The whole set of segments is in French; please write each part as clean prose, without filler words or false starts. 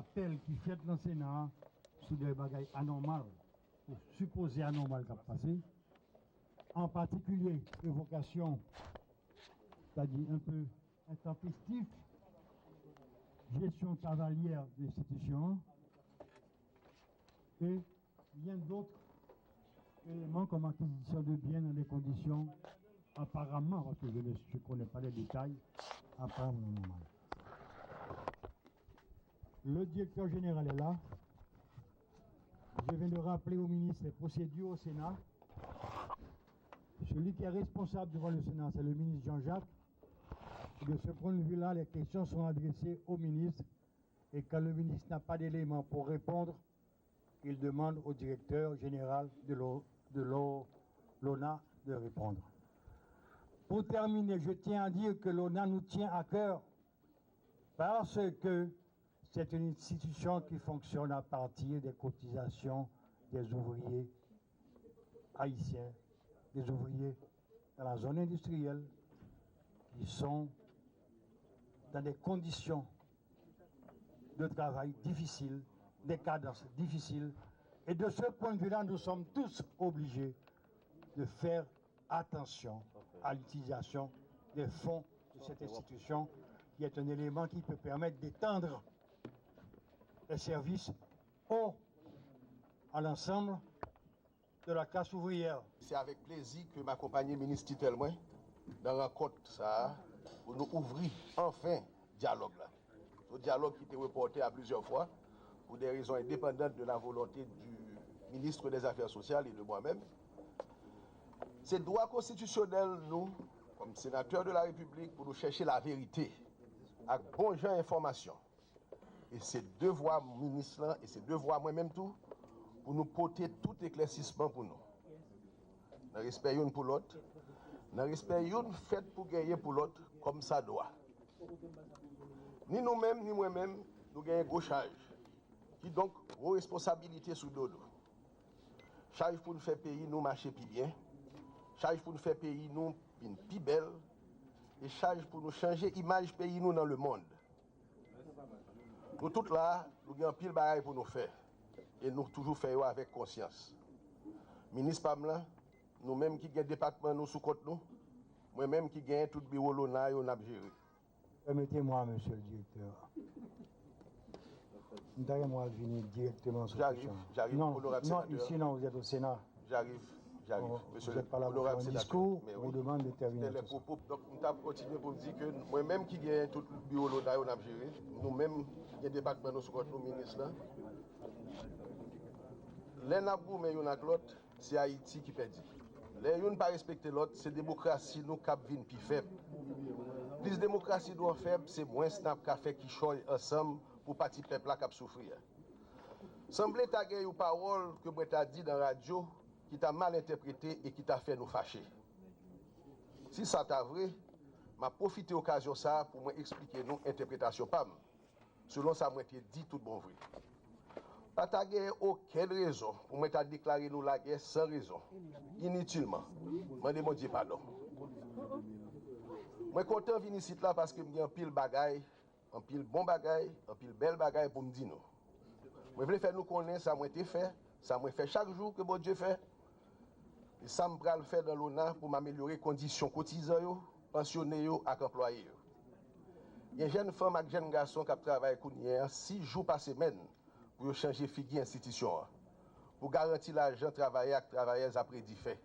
appel qui fait dans le Sénat sur des bagailles anormales, ou supposées anormales qui ont passé, en particulier évocation, c'est-à-dire un peu intempestif, gestion cavalière de l'institution et bien d'autres éléments comme acquisition de biens dans des conditions apparemment, parce que je ne connais pas les détails, apparemment normales. Le directeur général est là. Je viens de rappeler au ministre les procédures au Sénat. Celui qui est responsable devant le Sénat, c'est le ministre Jean-Jacques. De ce point de vue-là, les questions sont adressées au ministre. Et quand le ministre n'a pas d'éléments pour répondre, il demande au directeur général de l'ONA de répondre. Pour terminer, je tiens à dire que l'ONA nous tient à cœur parce que c'est une institution qui fonctionne à partir des cotisations des ouvriers haïtiens, des ouvriers dans la zone industrielle qui sont dans des conditions de travail difficiles, des cadences difficiles. Et de ce point de vue-là, nous sommes tous obligés de faire attention à l'utilisation des fonds de cette institution, qui est un élément qui peut permettre d'étendre les services à l'ensemble de la classe ouvrière. C'est avec plaisir que m'accompagne ministre Titel moi dans la rencontre ça pour nous ouvrir enfin dialogue là. Ce dialogue qui était reporté à plusieurs fois pour des raisons indépendantes de la volonté du ministre des Affaires sociales et de moi-même. C'est droit constitutionnel nous comme sénateur de la République pour nous chercher la vérité avec bon genre d'information. Et c'est devoir ministre là et c'est devoir moi-même tout pour nous porter tout éclaircissement pour nous. Dans le respect une pour l'autre, dans le respect une fait pour gagner pour l'autre comme ça doit. Ni nous-mêmes, ni moi-même, nous gagnons gros charge. Qui donc, gros responsabilité sous dodo. Charge pour nous faire pays, nous marcher plus bien. Charge pour nous faire pays, nous une plus belle. Et charge pour nous changer image pays, nous dans le monde. Nous tous là, nous avons pile bagaille pour nous faire. Et nous toujours faisons avec conscience. Ministre Pamela, nous-mêmes qui avons département nous sous compte nous, moi-même qui gagne tout bureau l'ONA et on a géré. Permettez-moi, monsieur le directeur. Donnez-moi de venir directement sur J'arrive, non, honorable non, sénateur. ici, non, vous êtes au Sénat. J'arrive. Monsieur vous n'êtes pas là pour faire un discours, mais on vous demande d'intervenir. Les propos, donc nous avons continué pour dire que moi-même qui gagne tout le bureau l'ONA et on a géré, nous-mêmes qui avons département nous sous notre ministre là, les nabou mais yon ak l'autre, c'est Haïti qui perdit. Les yon pas respecter l'autre, c'est démocratie nous cap vin plus faible. Plus démocratie doit faible, c'est moins snap qu'a fait qui choy ensemble pour parti peuple là cap souffrir. Semblait ta gagné une parole que moi t'a dit dans la radio qui t'a mal interprété et qui t'a fait nous fâcher. Si ça t'a vrai, m'a profité occasion ça pour moi expliquer nous interprétation pam. Selon ça moi dit tout bon vrai. Pas ta aucune raison pour moi déclarer nous la guerre sans raison, inutilement. Moi demande Dieu pardon. Moi content venir ici là parce que j'ai un pile bagaille, un pile bon bagaille, un pile belle bagaille pour me dire nous. Moi voulais faire nous connaître ça moi été fait, ça moi fait chaque jour que bon Dieu fait. Et ça me pral faire dans l'ONA pour m'améliorer conditions cotisants yo, pensionnés yo et employés yo. Il y a une jeune femme et un jeune garçon qui travaillent 6 jours par semaine pour changer figure institution pour garantir l'argent travailler avec travailleurs après dit fait.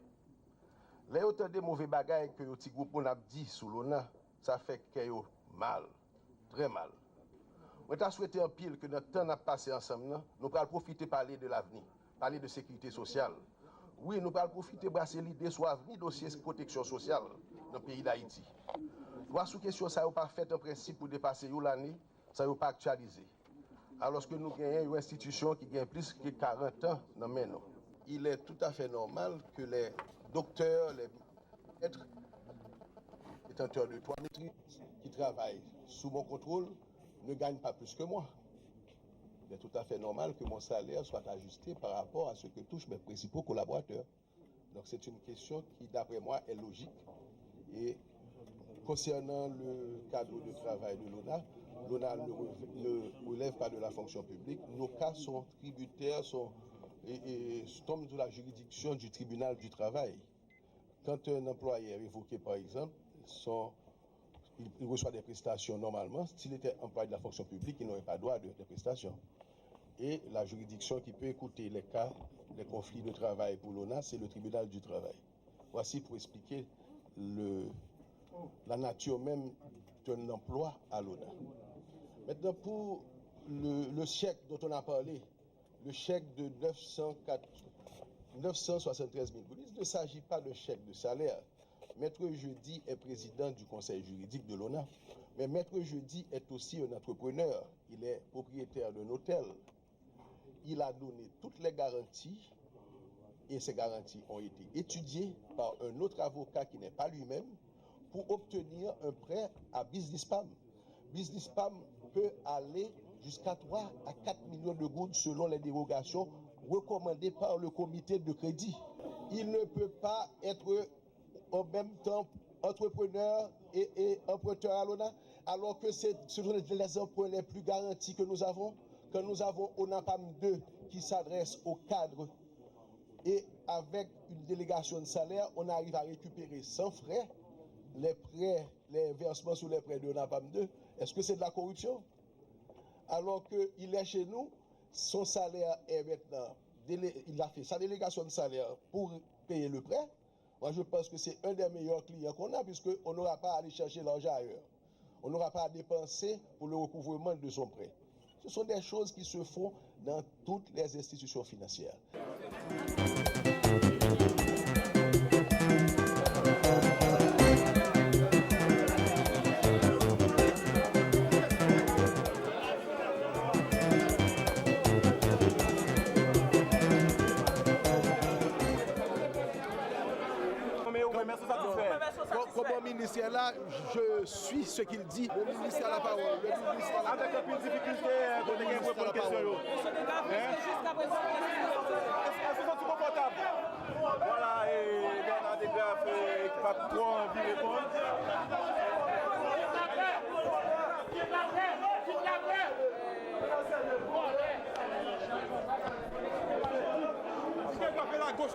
Les autant de mauvais bagages que petit groupe on a dit sous l'ONA, ça fait que yo mal, très mal. Moi t'a souhaité en pile que notre temps n'a passé ensemble, nous allons profiter parler de l'avenir, parler de sécurité sociale. Oui, nous allons profiter brasser l'idée sur l'avenir dossier de protection sociale dans le pays d'Haïti. Trois sous question ça n'a pas fait un principe pour dépasser l'année, ça n'a pas actualisé. Alors que nous gagnons une institution qui gagne plus que 40 ans dans nous. Il est tout à fait normal que les docteurs, les maîtres, détenteurs de 3 maîtrises qui travaillent sous mon contrôle ne gagnent pas plus que moi. Il est tout à fait normal que mon salaire soit ajusté par rapport à ce que touchent mes principaux collaborateurs. Donc c'est une question qui, d'après moi, est logique. Et concernant le cadre de travail de l'ONA, l'ONA ne relève pas de la fonction publique. Nos cas sont tributaires, tombent sous la juridiction du tribunal du travail. Quand un employeur évoqué, par exemple, il reçoit des prestations normalement, s'il était employé de la fonction publique, il n'aurait pas droit de prestations. Et la juridiction qui peut écouter les cas, les conflits de travail pour l'ONA, c'est le tribunal du travail. Voici pour expliquer la nature même d'un emploi à l'ONA. Maintenant, pour le chèque dont on a parlé, le chèque de 973 000 boulis, il ne s'agit pas de chèque de salaire. Maître Jeudi est président du conseil juridique de l'ONA, mais Maître Jeudi est aussi un entrepreneur. Il est propriétaire d'un hôtel. Il a donné toutes les garanties et ces garanties ont été étudiées par un autre avocat qui n'est pas lui-même pour obtenir un prêt à Business PAM. Business PAM peut aller jusqu'à 3 à 4 millions de gouttes selon les dérogations recommandées par le comité de crédit. Il ne peut pas être en même temps entrepreneur et emprunteur à l'ONA, alors que ce sont les emprunts les plus garantis que nous avons. Quand nous avons ONAPAM 2 qui s'adresse aux cadres et avec une délégation de salaire, on arrive à récupérer sans frais les prêts, les versements sur les prêts de ONAPAM 2. Est-ce que c'est de la corruption? Alors qu'il est chez nous, son salaire est maintenant, il a fait sa délégation de salaire pour payer le prêt. Moi, je pense que c'est un des meilleurs clients qu'on a, puisqu'on n'aura pas à aller chercher l'argent ailleurs. On n'aura pas à dépenser pour le recouvrement de son prêt. Ce sont des choses qui se font dans toutes les institutions financières. Comme ministère là, je suis ce qu'il dit. Le ministre a la parole. Le ministre a la parole. Avec un peu de difficulté, on a une question. Est-ce que c'est confortable? Voilà, et Bernard Desgraffes qui va trop envie de répondre. Qu'est-ce qu'on fait la gauche?